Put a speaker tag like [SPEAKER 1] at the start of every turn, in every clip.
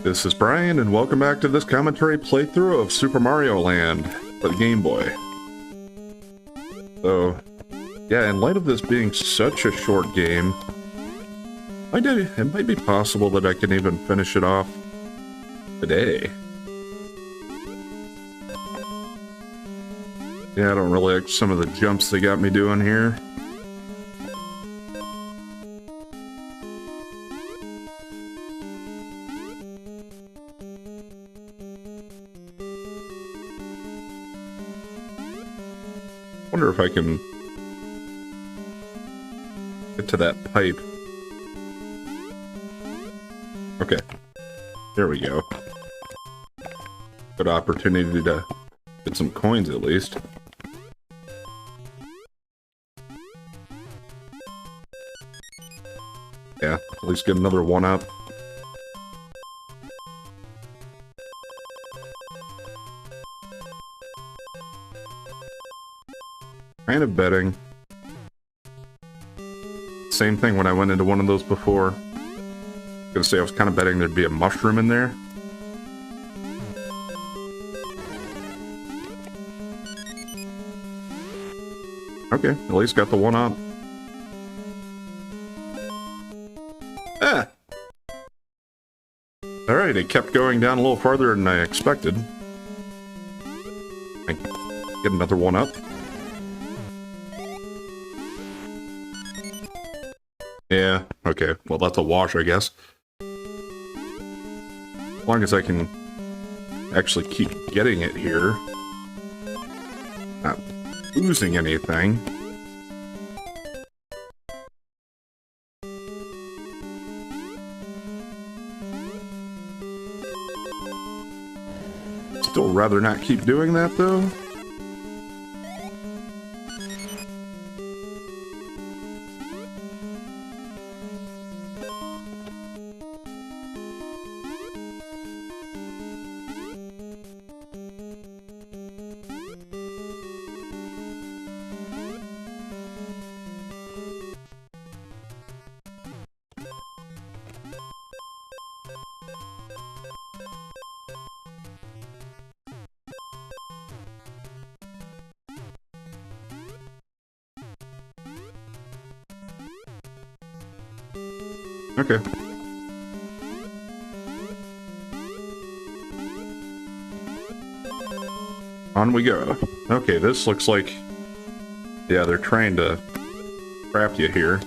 [SPEAKER 1] This is Brian, and welcome back to this commentary playthrough of Super Mario Land for the Game Boy. So, yeah, in light of this being such a short game, it might be possible that I can even finish it off today. Yeah, I don't really like some of the jumps they got me doing here. Wonder if I can get to that pipe. Okay, there we go. Good opportunity to get some coins at least. Yeah, at least get another one up. Kind of betting. Same thing when I went into one of those before. I was gonna say I was kind of betting there'd be a mushroom in there. Okay, at least got the one up. Ah! Alright, it kept going down a little farther than I expected. I get another one up. Yeah, okay. Well, that's a wash, I guess. As long as I can actually keep getting it here. Not losing anything. Still rather not keep doing that, though. Okay. On we go. Okay, this looks like... yeah, they're trying to trap you here.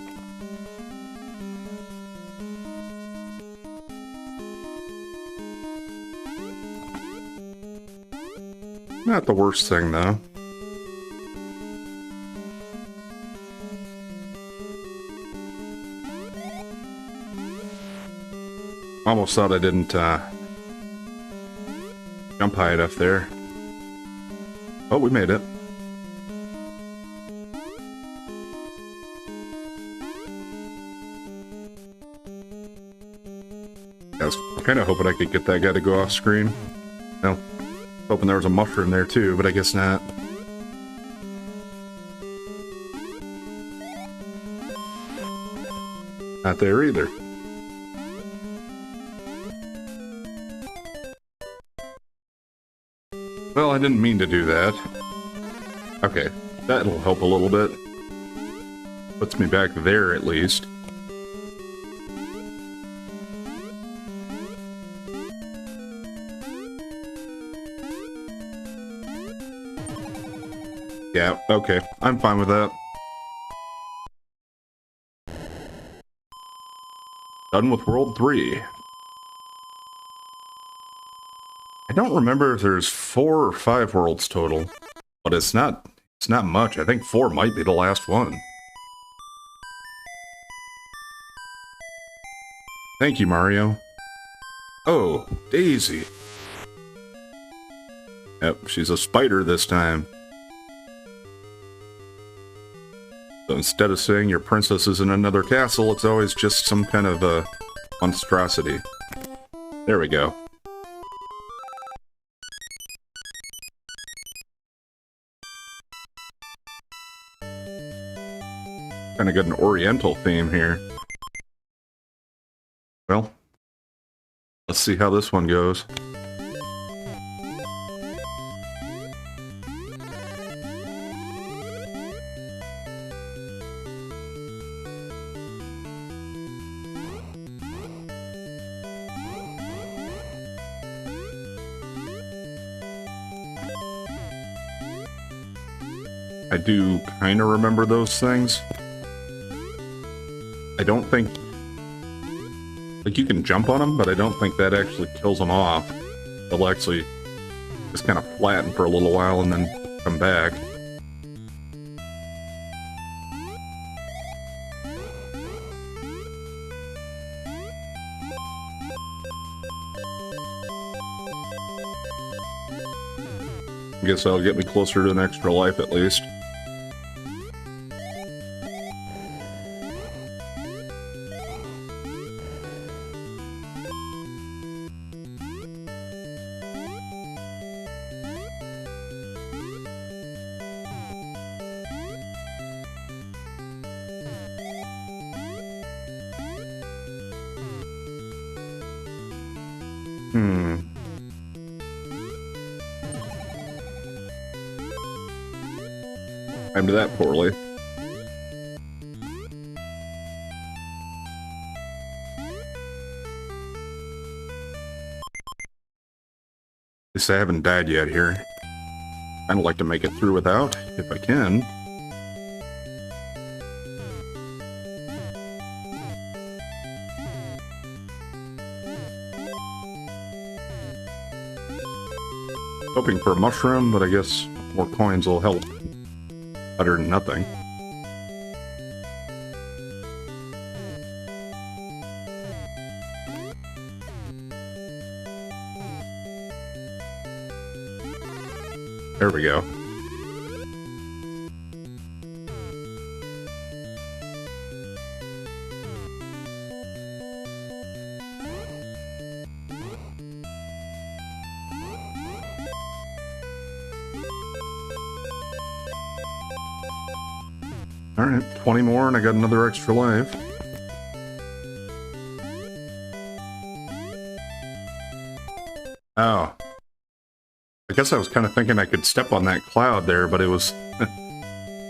[SPEAKER 1] Not the worst thing, though. Almost thought I didn't jump high enough there. Oh, we made it. I was kind of hoping I could get that guy to go off screen. Well, hoping there was a mushroom there too, but I guess not. Not there either. Well, I didn't mean to do that. Okay, that'll help a little bit. Puts me back there at least. Yeah, okay, I'm fine with that. Done with World 3. I don't remember if there's 4 or 5 worlds total, but it's not much. I think 4 might be the last one. Thank you, Mario. Oh, Daisy. Yep, she's a spider this time. So instead of saying your princess is in another castle, it's always just some kind of a monstrosity. There we go. Kind of got an oriental theme here. Well, Let's see how this one goes. I do kind of remember those things. I don't think... Like, you can jump on them, but I don't think that actually kills them off. They'll actually just kind of flatten for a little while and then come back. I guess that'll get me closer to an extra life at least. Timed that poorly. At least I haven't died yet here. I'd like to make it through without, if I can. Hoping for a mushroom, but I guess more coins will help. Better than nothing. There we go. Alright, 20 more and I got another extra life. Oh. I guess I was kind of thinking I could step on that cloud there, but it was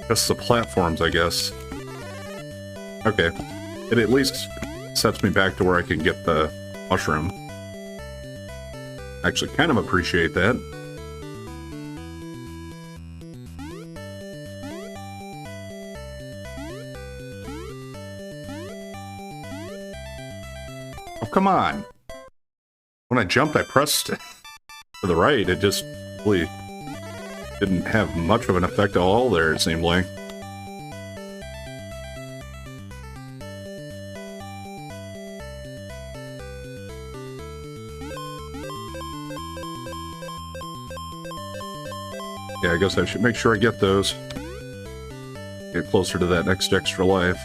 [SPEAKER 1] just the platforms, I guess. Okay. It at least sets me back to where I can get the mushroom. Actually, kind of appreciate that. Oh, come on. When I jumped, I pressed to the right. It just really didn't have much of an effect at all there, it seemed like. Yeah, I guess I should make sure I get those. Get closer to that next extra life.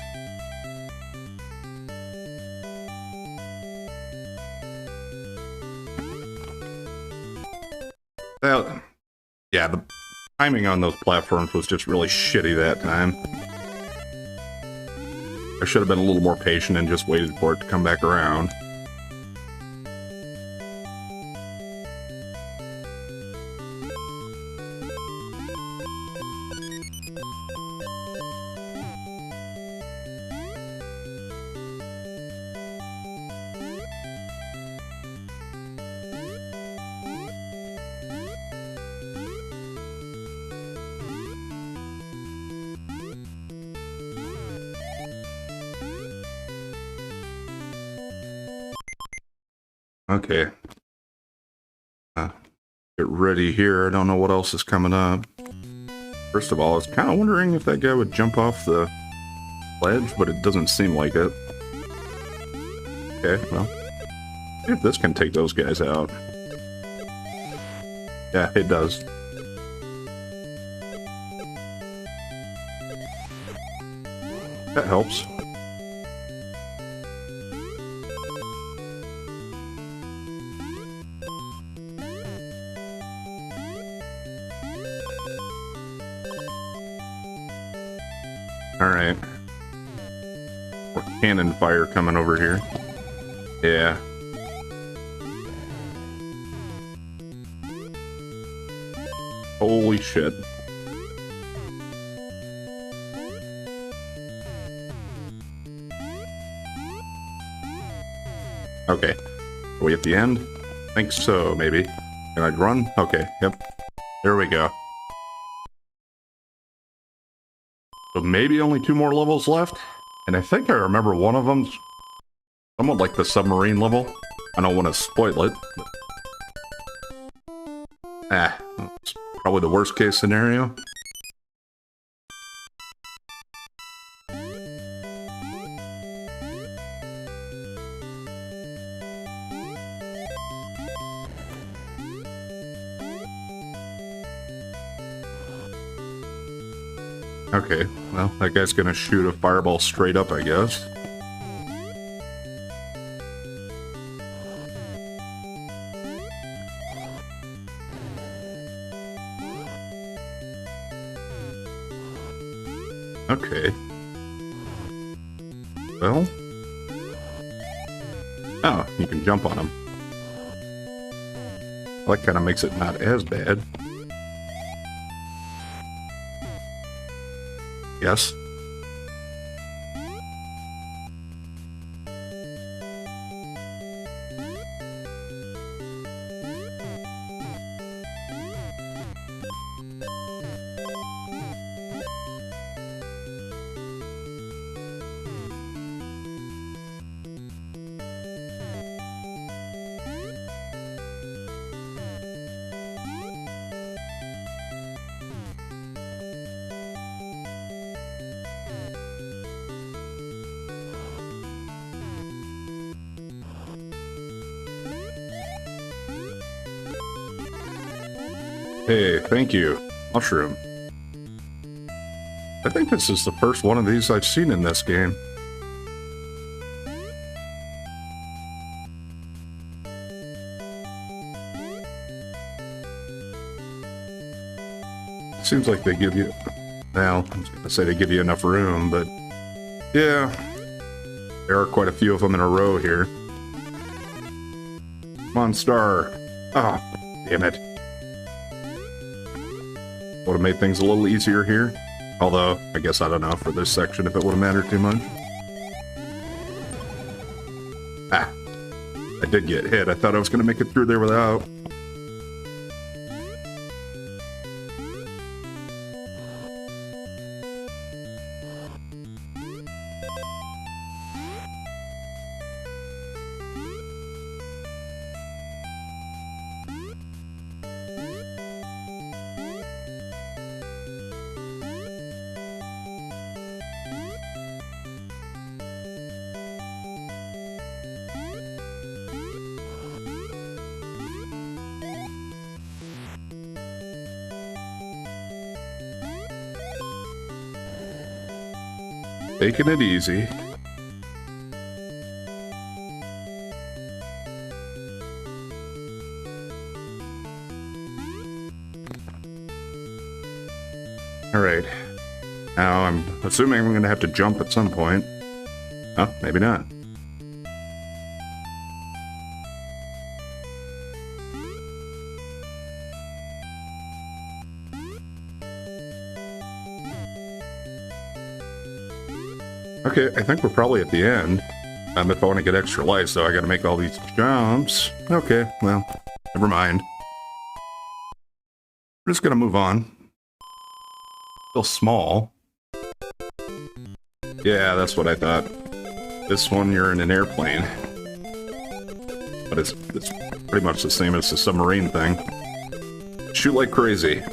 [SPEAKER 1] Well, yeah, the timing on those platforms was just really shitty that time. I should have been a little more patient and just waited for it to come back around. Okay. Get ready here. I don't know what else is coming up. First of all, I was kind of wondering if that guy would jump off the ledge, but it doesn't seem like it. Okay, well. See if this can take those guys out. Yeah, it does. That helps. Alright. More cannon fire coming over here. Yeah. Holy shit. Okay. Are we at the end? I think so, maybe. Can I run? Okay, yep. There we go. So maybe only 2 more levels left? And I think I remember one of them's somewhat like the submarine level. I don't want to spoil it. But... it's probably the worst case scenario. Okay, well, that guy's gonna shoot a fireball straight up, I guess. Okay. Well... oh, you can jump on him. Well, that kind of makes it not as bad. Yes. Hey, thank you. Mushroom. I think this is the first one of these I've seen in this game. Seems like they give you... well, I was going to say they give you enough room, but... yeah. There are quite a few of them in a row here. Come on, star. Oh, damn it. Would have made things a little easier here. Although, I guess I don't know for this section if it would have mattered too much. Ah. I did get hit. I thought I was going to make it through there without. Taking it easy. Alright. Now I'm assuming I'm going to have to jump at some point. Oh, maybe not. Okay, I think we're probably at the end. If I want to get extra life, so I gotta make all these jumps. Okay, well, never mind. We're just gonna move on. Still small. Yeah, that's what I thought. This one, you're in an airplane. But it's pretty much the same as the submarine thing. Shoot like crazy.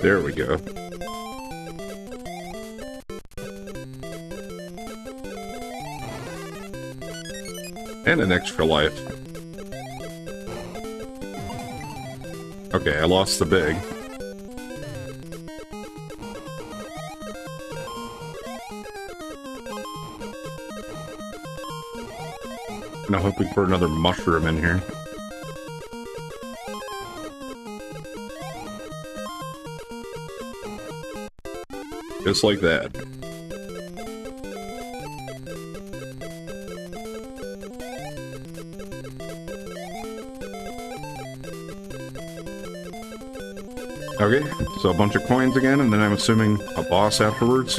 [SPEAKER 1] There we go. And an extra life. Okay, I lost the big. Now hoping for another mushroom in here. Just like that. Okay, so a bunch of coins again, and then I'm assuming a boss afterwards.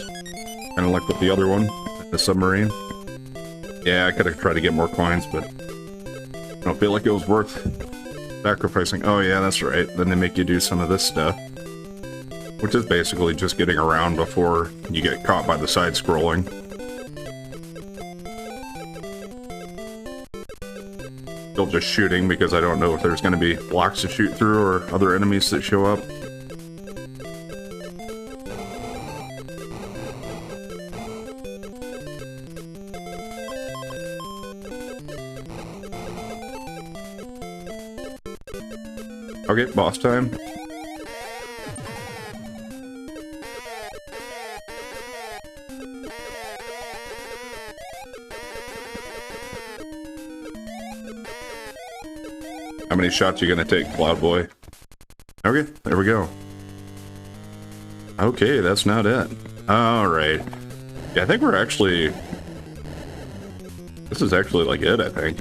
[SPEAKER 1] Kind of like with the other one, the submarine. Yeah, I could have tried to get more coins, but I don't feel like it was worth sacrificing. Oh yeah, that's right. Then they make you do some of this stuff. Which is basically just getting around before you get caught by the side-scrolling. Still just shooting because I don't know if there's going to be blocks to shoot through or other enemies that show up. Okay, boss time. How many shots are you gonna take, Cloud Boy? Okay, there we go. Okay, that's not it. Alright. Yeah, I think we're actually... This is actually like it, I think.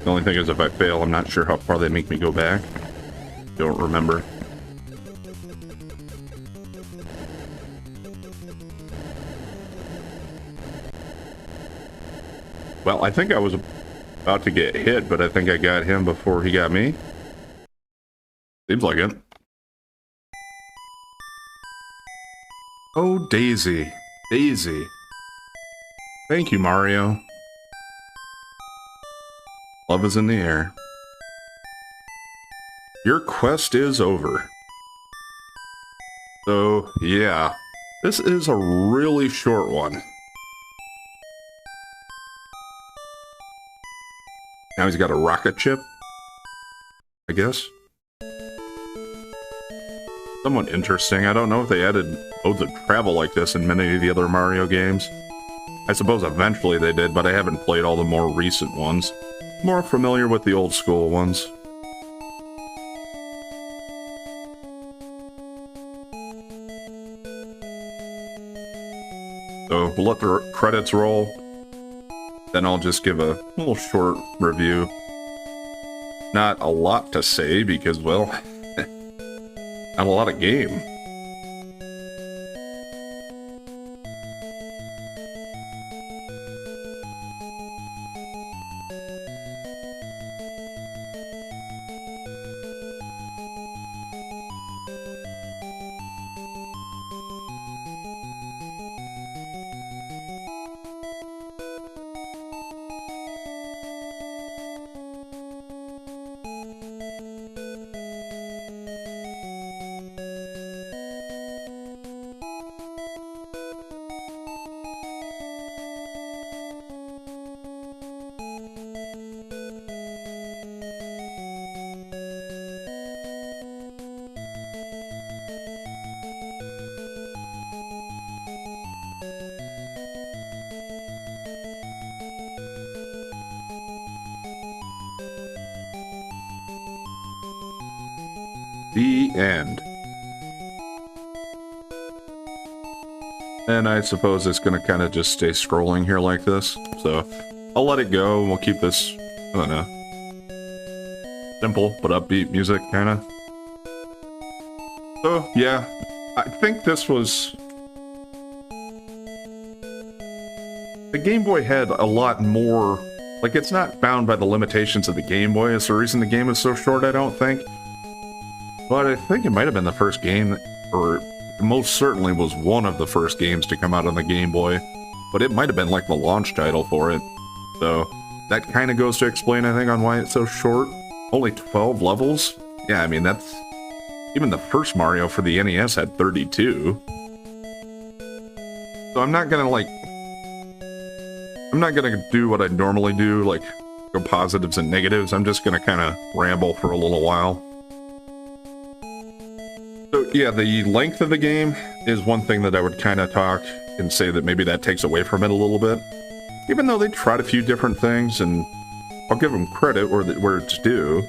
[SPEAKER 1] The only thing is if I fail, I'm not sure how far they make me go back. Don't remember. Well, I think I was about to get hit, but I think I got him before he got me. Seems like it. Oh, Daisy. Daisy. Thank you, Mario. Love is in the air. Your quest is over. So, yeah. This is a really short one. Now he's got a rocket ship, I guess. Somewhat interesting. I don't know if they added modes of travel like this in many of the other Mario games. I suppose eventually they did, but I haven't played all the more recent ones. More familiar with the old school ones. So we'll let the credits roll. Then I'll just give a little short review. Not a lot to say because, well, not a lot of game. The end. And I suppose it's going to kind of just stay scrolling here like this. So I'll let it go and we'll keep this, I don't know, simple but upbeat music, kind of. So yeah, I think this was... The Game Boy had a lot more... Like, it's not bound by the limitations of the Game Boy. It's the reason the game is so short, I don't think. But I think it might have been the first game, or most certainly was one of the first games to come out on the Game Boy. But it might have been like the launch title for it. So that kind of goes to explain, I think, on why it's so short. Only 12 levels? Yeah, I mean, that's... Even the first Mario for the NES had 32. So I'm not gonna, like... I'm not gonna do what I normally do, like, go positives and negatives. I'm just gonna kind of ramble for a little while. So Yeah, the length of the game is one thing that I would kind of talk and say that maybe that takes away from it a little bit. Even though they tried a few different things, and I'll give them credit where it's due.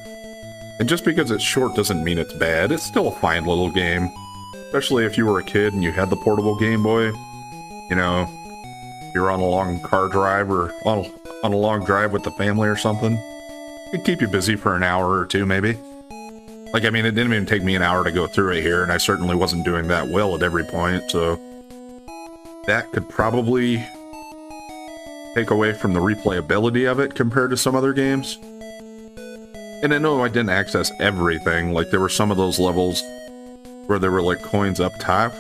[SPEAKER 1] And just because it's short doesn't mean it's bad. It's still a fine little game. Especially if you were a kid and you had the portable Game Boy. You know, you're on a long car drive or on a long drive with the family or something. It'd keep you busy for an hour or two, maybe. Like, I mean, it didn't even take me an hour to go through it here, and I certainly wasn't doing that well at every point, so that could probably take away from the replayability of it compared to some other games. And I know I didn't access everything. Like, there were some of those levels where there were, like, coins up top,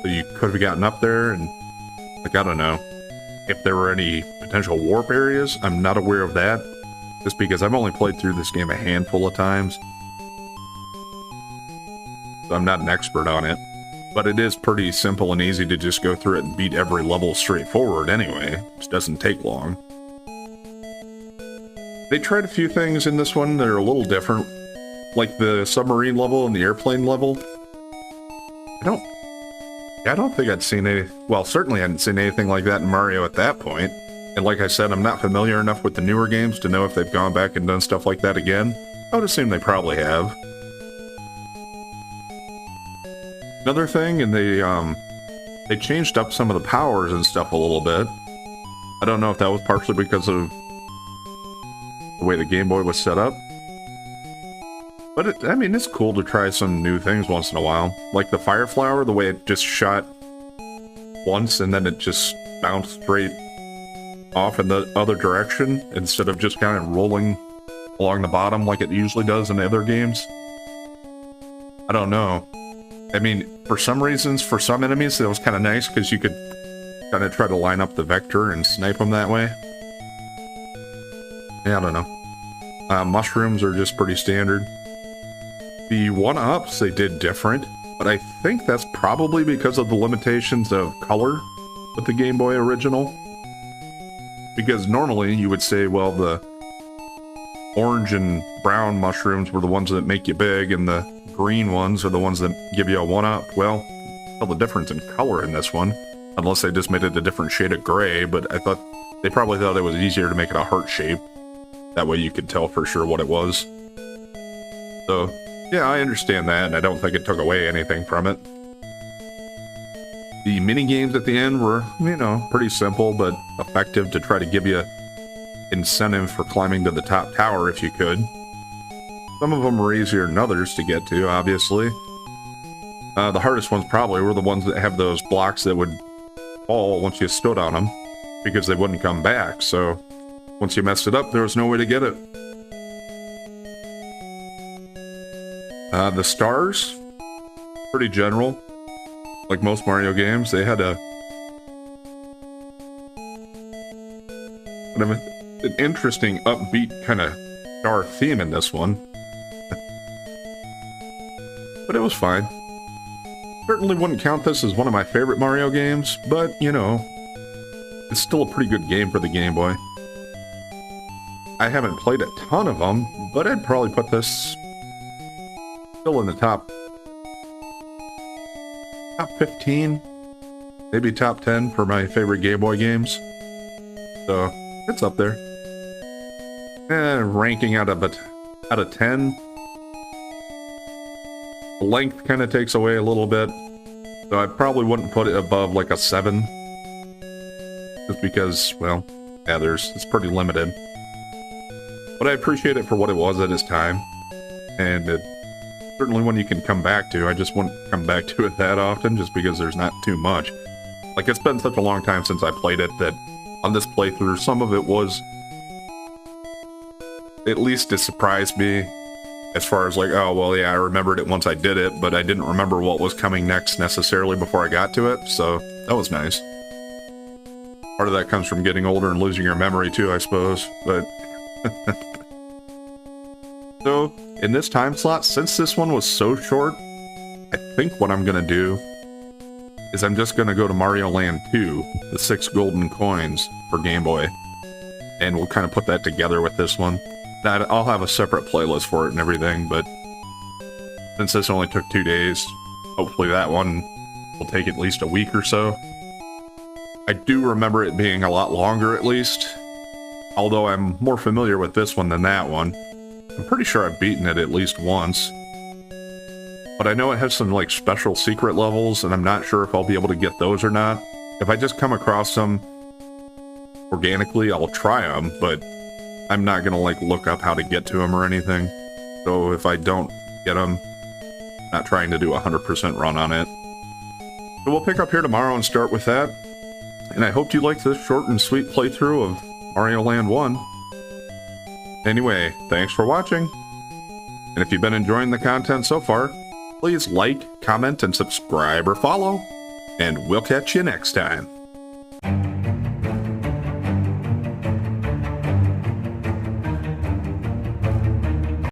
[SPEAKER 1] so you could have gotten up there, and, like, I don't know. If there were any potential warp areas, I'm not aware of that, just because I've only played through this game a handful of times. So I'm not an expert on it, but it is pretty simple and easy to just go through it and beat every level straightforward anyway, which doesn't take long. They tried a few things in this one that are a little different, like the submarine level and the airplane level. I don't think I'd seen any, well, certainly I hadn't seen anything like that in Mario at that point. And like I said, I'm not familiar enough with the newer games to know if they've gone back and done stuff like that again. I would assume they probably have. Another thing, and they changed up some of the powers and stuff a little bit. I don't know if that was partially because of the way the Game Boy was set up. But I mean, it's cool to try some new things once in a while. Like the Fire Flower, the way it just shot once and then it just bounced straight off in the other direction instead of just kind of rolling along the bottom like it usually does in the other games. I don't know. I mean, for some reasons, for some enemies, that was kind of nice because you could kind of try to line up the vector and snipe them that way. Yeah, I don't know. Mushrooms are just pretty standard. The one-ups they did different, but I think that's probably because of the limitations of color with the Game Boy original. Because normally you would say, well, the orange and brown mushrooms were the ones that make you big, and the green ones are the ones that give you a one-up. Well, tell the difference in color in this one, unless they just made it a different shade of gray, but I thought they probably thought it was easier to make it a heart shape. That way you could tell for sure what it was. So, yeah, I understand that, and I don't think it took away anything from it. The mini-games at the end were, you know, pretty simple, but effective to try to give you incentive for climbing to the top tower if you could. Some of them were easier than others to get to, obviously. The hardest ones probably were the ones that have those blocks that would fall once you stood on them, because they wouldn't come back, so once you messed it up, there was no way to get it. The stars, pretty general. Like most Mario games, they had an interesting, upbeat kind of star theme in this one. But it was fine. Certainly wouldn't count this as one of my favorite Mario games, but, you know, it's still a pretty good game for the Game Boy. I haven't played a ton of them, but I'd probably put this still in the top 15, maybe top 10 for my favorite Game Boy games. So, it's up there. Ranking out of 10, the length kind of takes away a little bit, so I probably wouldn't put it above like a 7, just because, well, yeah, it's pretty limited. But I appreciate it for what it was at its time, and it's certainly one you can come back to. I just wouldn't come back to it that often, just because there's not too much. Like, it's been such a long time since I played it that on this playthrough, some of it was, at least it surprised me, as far as like, oh, well, yeah, I remembered it once I did it, but I didn't remember what was coming next necessarily before I got to it, so that was nice. Part of that comes from getting older and losing your memory too, I suppose, but... So, in this time slot, since this one was so short, I think what I'm gonna do is I'm just gonna go to Mario Land 2, the 6 golden coins for Game Boy, and we'll kind of put that together with this one. I'll have a separate playlist for it and everything, but since this only took 2 days, Hopefully that one will take at least a week or so. I do remember it being a lot longer at least, although I'm more familiar with this one than that one. I'm pretty sure I've beaten it at least once. But I know it has some like special secret levels, and I'm not sure if I'll be able to get those or not. If I just come across them organically, I'll try them, but I'm not gonna like look up how to get to them or anything. So if I don't get them, I'm not trying to do a 100% run on it. So we'll pick up here tomorrow and start with that. And I hope you liked this short and sweet playthrough of Mario Land 1. Anyway, thanks for watching. And if you've been enjoying the content so far, please like, comment, and subscribe or follow. And we'll catch you next time.